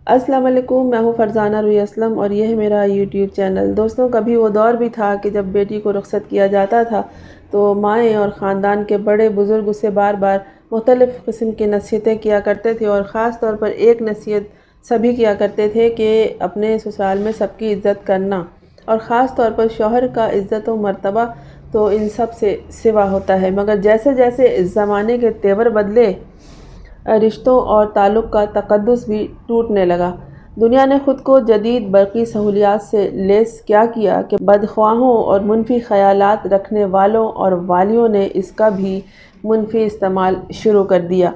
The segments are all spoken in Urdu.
السلام علیکم، میں ہوں فرزانہ روی اسلم اور یہ ہے میرا یوٹیوب چینل۔ دوستوں، کبھی وہ دور بھی تھا کہ جب بیٹی کو رخصت کیا جاتا تھا تو مائیں اور خاندان کے بڑے بزرگ اسے بار بار مختلف قسم کی نصیحتیں کیا کرتے تھے، اور خاص طور پر ایک نصیحت سبھی کیا کرتے تھے کہ اپنے سسرال میں سب کی عزت کرنا، اور خاص طور پر شوہر کا عزت و مرتبہ تو ان سب سے سوا ہوتا ہے۔ مگر جیسے جیسے اس زمانے کے تیور بدلے، رشتوں اور تعلق کا تقدس بھی ٹوٹنے لگا۔ دنیا نے خود کو جدید برقی سہولیات سے لیس کیا کہ بدخواہوں اور منفی خیالات رکھنے والوں اور والیوں نے اس کا بھی منفی استعمال شروع کر دیا۔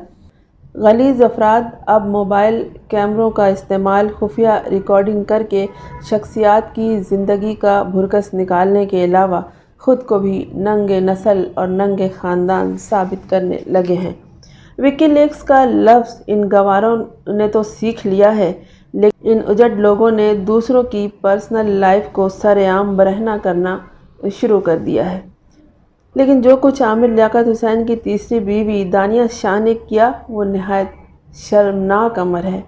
غلیظ افراد اب موبائل کیمروں کا استعمال خفیہ ریکارڈنگ کر کے شخصیات کی زندگی کا بھرکس نکالنے کے علاوہ خود کو بھی ننگے نسل اور ننگے خاندان ثابت کرنے لگے ہیں۔ وکی لیکس کا لفظ ان گنواروں نے تو سیکھ لیا ہے، لیکن ان اجڑ لوگوں نے دوسروں کی پرسنل لائف کو سر عام برہنہ کرنا شروع کر دیا ہے۔ لیکن جو کچھ عامر لیاقت حسین کی تیسری بیوی دانیہ شاہ نے کیا وہ نہایت شرمناک امر ہے۔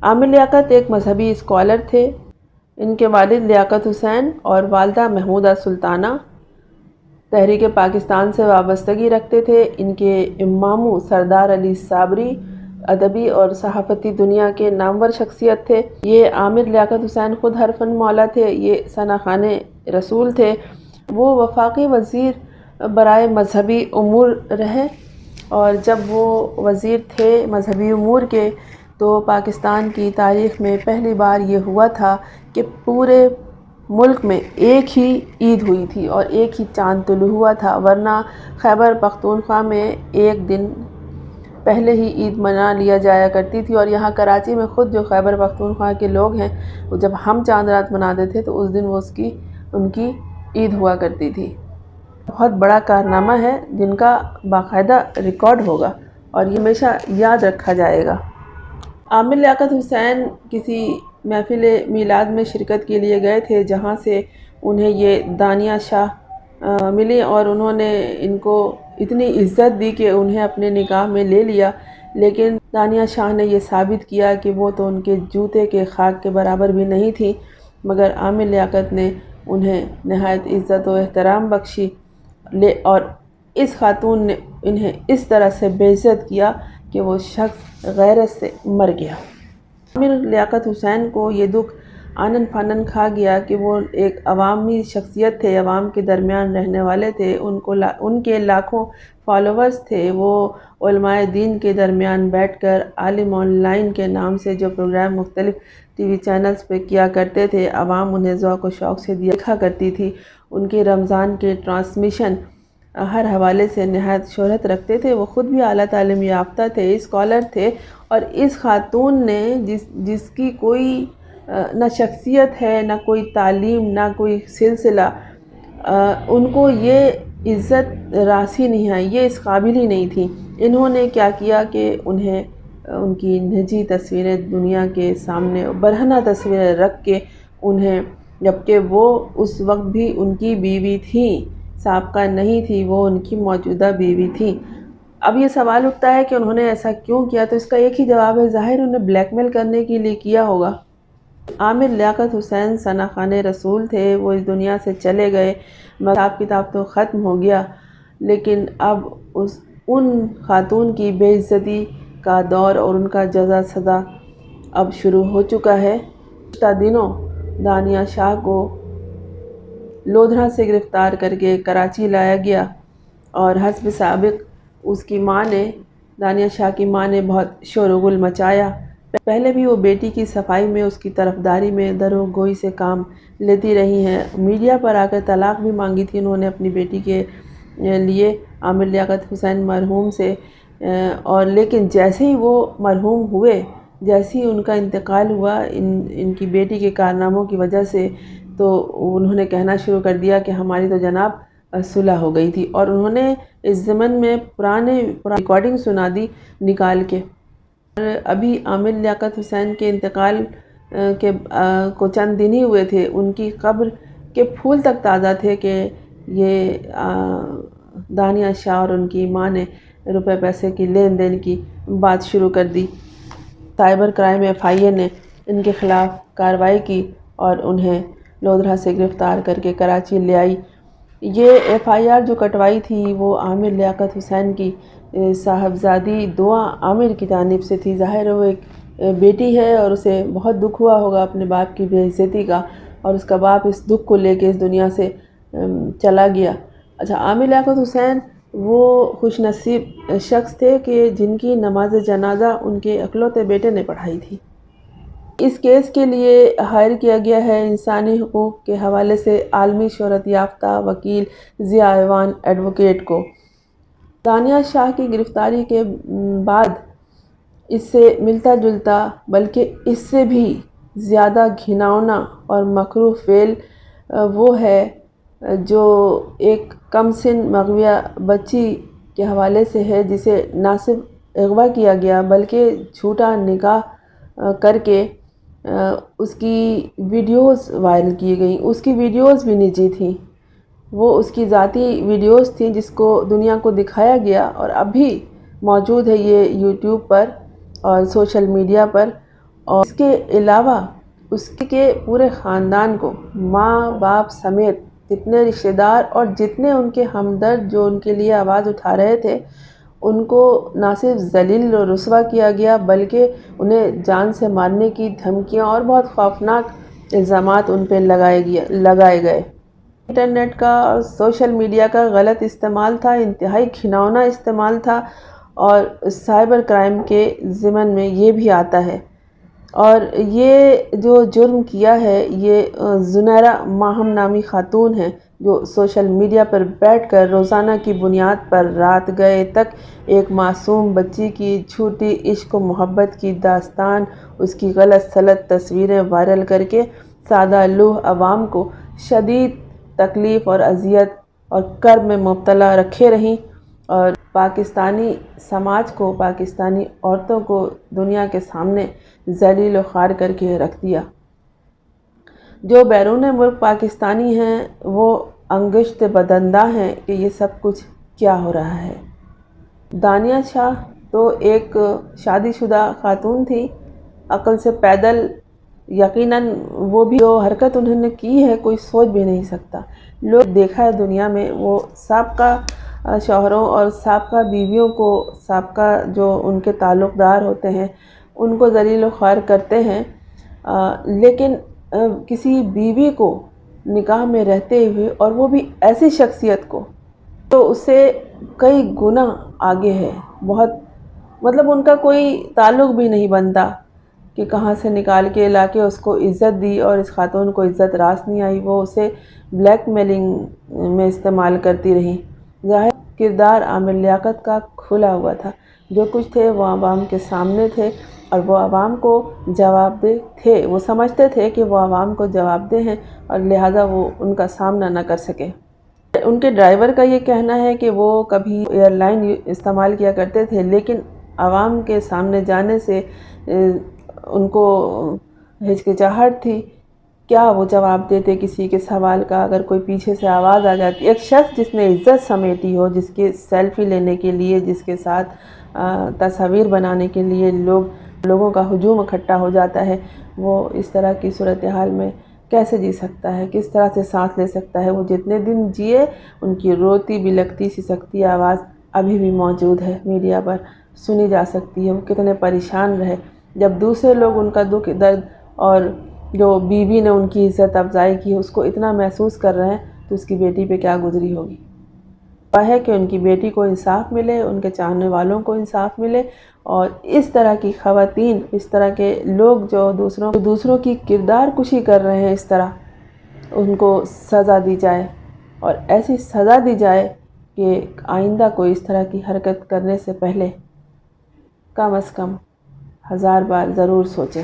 عامر لیاقت ایک مذہبی اسکالر تھے۔ ان کے والد لیاقت حسین اور والدہ محمودہ سلطانہ تحریک پاکستان سے وابستگی رکھتے تھے۔ ان کے اماموں سردار علی صابری ادبی اور صحافتی دنیا کے نامور شخصیت تھے۔ یہ عامر لیاقت حسین خود حرفاً مولا تھے۔ یہ ثنا خان رسول تھے۔ وہ وفاقی وزیر برائے مذہبی امور رہے، اور جب وہ وزیر تھے مذہبی امور کے تو پاکستان کی تاریخ میں پہلی بار یہ ہوا تھا کہ پورے ملک میں ایک ہی عید ہوئی تھی اور ایک ہی چاند طلوع ہوا تھا، ورنہ خیبر پختونخوا میں ایک دن پہلے ہی عید منا لیا جایا کرتی تھی، اور یہاں کراچی میں خود جو خیبر پختونخوا کے لوگ ہیں وہ جب ہم چاند رات مناتے تھے تو اس دن وہ ان کی عید ہوا کرتی تھی۔ بہت بڑا کارنامہ ہے جن کا باقاعدہ ریکارڈ ہوگا اور یہ ہمیشہ یاد رکھا جائے گا۔ عامر لیاقت حسین کسی محفل میلاد میں شرکت کے لیے گئے تھے، جہاں سے انہیں یہ دانیہ شاہ ملی اور انہوں نے ان کو اتنی عزت دی کہ انہیں اپنے نکاح میں لے لیا، لیکن دانیہ شاہ نے یہ ثابت کیا کہ وہ تو ان کے جوتے کے خاک کے برابر بھی نہیں تھی، مگر عامر لیاقت نے انہیں نہایت عزت و احترام بخشی، اور اس خاتون نے انہیں اس طرح سے بے عزت کیا کہ وہ شخص غیرت سے مر گیا۔ عامر لیاقت حسین کو یہ دکھ آنن فانن کھا گیا کہ وہ ایک عوامی شخصیت تھے، عوام کے درمیان رہنے والے تھے، ان کے لاکھوں فالوورز تھے۔ وہ علماء دین کے درمیان بیٹھ کر عالم آن لائن کے نام سے جو پروگرام مختلف ٹی وی چینلز پہ کیا کرتے تھے، عوام انہیں ذوق و شوق سے دیکھا کرتی تھی۔ ان کے رمضان کے ٹرانسمیشن ہر حوالے سے نہایت شہرت رکھتے تھے۔ وہ خود بھی اعلیٰ تعلیم یافتہ تھے، اسکالر تھے، اور اس خاتون نے جس کی کوئی نہ شخصیت ہے، نہ کوئی تعلیم، نہ کوئی سلسلہ، ان کو یہ عزت راسی نہیں ہے، یہ اس قابل ہی نہیں تھی۔ انہوں نے کیا کیا کہ انہیں ان کی نجی تصویریں دنیا کے سامنے برہنہ تصویریں رکھ کے انہیں، جبکہ وہ اس وقت بھی ان کی بیوی تھیں، سابقہ نہیں تھی، وہ ان کی موجودہ بیوی تھیں۔ اب یہ سوال اٹھتا ہے کہ انہوں نے ایسا کیوں کیا، تو اس کا ایک ہی جواب ہے، ظاہر انہیں بلیک میل کرنے کے لیے کیا ہوگا۔ عامر لیاقت حسین ثنا خان رسول تھے، وہ اس دنیا سے چلے گئے، حساب کتاب تو ختم ہو گیا، لیکن اب ان خاتون کی بے عزتی کا دور اور ان کا جزا سزا اب شروع ہو چکا ہے۔ گزشتہ دنوں دانیہ شاہ کو لودھرا سے گرفتار کر کے کراچی لایا گیا، اور حسب سابق اس کی ماں نے، دانیہ شاہ کی ماں نے بہت شور و غل مچایا۔ پہلے بھی وہ بیٹی کی صفائی میں، اس کی طرفداری میں درو گوئی سے کام لیتی رہی ہیں۔ میڈیا پر آ کر طلاق بھی مانگی تھی انہوں نے اپنی بیٹی کے لیے عامر لیاقت حسین مرحوم سے، اور لیکن جیسے ہی وہ مرحوم ہوئے، جیسے ہی ان کا انتقال ہوا ان کی بیٹی کے کارناموں کی وجہ سے، تو انہوں نے کہنا شروع کر دیا کہ ہماری تو جناب صلح ہو گئی تھی، اور انہوں نے اس ضمن میں پرانی ریکارڈنگ سنا دی نکال کے۔ ابھی عامر لیاقت حسین کے انتقال کو چند دن ہی ہوئے تھے، ان کی قبر کے پھول تک تازہ تھے کہ یہ دانیہ شاہ اور ان کی ماں نے روپے پیسے کی لین دین کی بات شروع کر دی۔ سائبر کرائم FIA نے ان کے خلاف کارروائی کی اور انہیں لودھرا سے گرفتار کر کے کراچی لے آئی۔ یہ FIR جو کٹوائی تھی وہ عامر لیاقت حسین کی صاحبزادی دعا عامر کی جانب سے تھی۔ ظاہر ہے وہ ایک بیٹی ہے اور اسے بہت دکھ ہوا ہوگا اپنے باپ کی بے عزتی کا، اور اس کا باپ اس دکھ کو لے کے اس دنیا سے چلا گیا۔ اچھا، عامر لیاقت حسین وہ خوش نصیب شخص تھے کہ جن کی نماز جنازہ ان کے اکلوتے بیٹے نے پڑھائی تھی۔ اس کیس کے لیے ہائر کیا گیا ہے انسانی حقوق کے حوالے سے عالمی شہرت یافتہ وکیل ضیاء ایوان ایڈوکیٹ کو۔ دانیہ شاہ کی گرفتاری کے بعد اس سے ملتا جلتا بلکہ اس سے بھی زیادہ گھناؤنا اور مکروہ فعل وہ ہے جو ایک کم سن مغویہ بچی کے حوالے سے ہے، جسے نہ صرف اغوا کیا گیا بلکہ جھوٹا نکاح کر کے اس کی ویڈیوز وائرل کی گئیں۔ اس کی ویڈیوز بھی نجی تھیں، وہ اس کی ذاتی ویڈیوز تھیں جس کو دنیا کو دکھایا گیا اور اب بھی موجود ہے یہ یوٹیوب پر اور سوشل میڈیا پر۔ اور اس کے علاوہ اس کے پورے خاندان کو، ماں باپ سمیت جتنے رشتہ دار اور جتنے ان کے ہمدرد جو ان کے لیے آواز اٹھا رہے تھے، ان کو نہ صرف ذلیل و رسوا کیا گیا بلکہ انہیں جان سے مارنے کی دھمکیاں اور بہت خوفناک الزامات ان پہ لگائے گئے۔ انٹرنیٹ کا اور سوشل میڈیا کا غلط استعمال تھا، انتہائی گھناؤنا استعمال تھا، اور سائبر کرائم کے ضمن میں یہ بھی آتا ہے۔ اور یہ جو جرم کیا ہے یہ زنیرہ ماہم نامی خاتون ہے جو سوشل میڈیا پر بیٹھ کر روزانہ کی بنیاد پر رات گئے تک ایک معصوم بچی کی جھوٹی عشق و محبت کی داستان، اس کی غلط سلط تصویریں وائرل کر کے سادہ لوح عوام کو شدید تکلیف اور اذیت اور کرب میں مبتلا رکھے رہیں، اور پاکستانی سماج کو، پاکستانی عورتوں کو دنیا کے سامنے ذلیل و خوار کر کے رکھ دیا۔ جو بیرون ملک پاکستانی ہیں وہ انگشت بدنداں ہیں کہ یہ سب کچھ کیا ہو رہا ہے۔ دانیہ شاہ تو ایک شادی شدہ خاتون تھی، عقل سے پیدل، یقیناً وہ بھی جو حرکت انہوں نے کی ہے کوئی سوچ بھی نہیں سکتا۔ لوگ دیکھا ہے دنیا میں وہ سابقہ شوہروں اور سابقہ بیویوں کو، سابقہ جو ان کے تعلق دار ہوتے ہیں ان کو ذلیل و خوار کرتے ہیں، لیکن کسی بیوی کو نکاح میں رہتے ہوئے اور وہ بھی ایسی شخصیت کو، تو اس سے کئی گنا آگے ہے، بہت مطلب ان کا کوئی تعلق بھی نہیں بنتا کہ کہاں سے نکال کے لا کے اس کو عزت دی، اور اس خاتون کو عزت راس نہیں آئی، وہ اسے بلیک میلنگ میں استعمال کرتی رہی۔ ظاہر کردار عامر لیاقت کا کھلا ہوا تھا، جو کچھ تھے وہ عوام کے سامنے تھے اور وہ عوام کو جواب دہ تھے، وہ سمجھتے تھے کہ وہ عوام کو جواب دہ ہیں اور لہٰذا وہ ان کا سامنا نہ کر سکے۔ ان کے ڈرائیور کا یہ کہنا ہے کہ وہ کبھی ایئر لائن استعمال کیا کرتے تھے لیکن عوام کے سامنے جانے سے ان کو ہچکچاہٹ تھی، کیا وہ جواب دیتے کسی کے سوال کا اگر کوئی پیچھے سے آواز آ جاتی۔ ایک شخص جس نے عزت سمیٹی ہو، جس کے سیلفی لینے کے لیے، جس کے ساتھ تصاویر بنانے کے لیے لوگوں کا ہجوم اکٹھا ہو جاتا ہے، وہ اس طرح کی صورتحال میں کیسے جی سکتا ہے، کس طرح سے سانس لے سکتا ہے۔ وہ جتنے دن جیے ان کی روتی بلکتی سی سکتی آواز ابھی بھی موجود ہے، میڈیا پر سنی جا سکتی ہے۔ وہ کتنے پریشان رہے جب دوسرے لوگ ان کا دکھ درد اور جو بیوی نے ان کی عزت افزائی کی اس کو اتنا محسوس کر رہے ہیں، تو اس کی بیٹی پہ کیا گزری ہوگی۔ ہے کہ ان کی بیٹی کو انصاف ملے، ان کے چاہنے والوں کو انصاف ملے، اور اس طرح کی خواتین، اس طرح کے لوگ جو دوسروں کی کردار کشی کر رہے ہیں، اس طرح ان کو سزا دی جائے، اور ایسی سزا دی جائے کہ آئندہ کوئی اس طرح کی حرکت کرنے سے پہلے کم از کم 1000 بار ضرور سوچے۔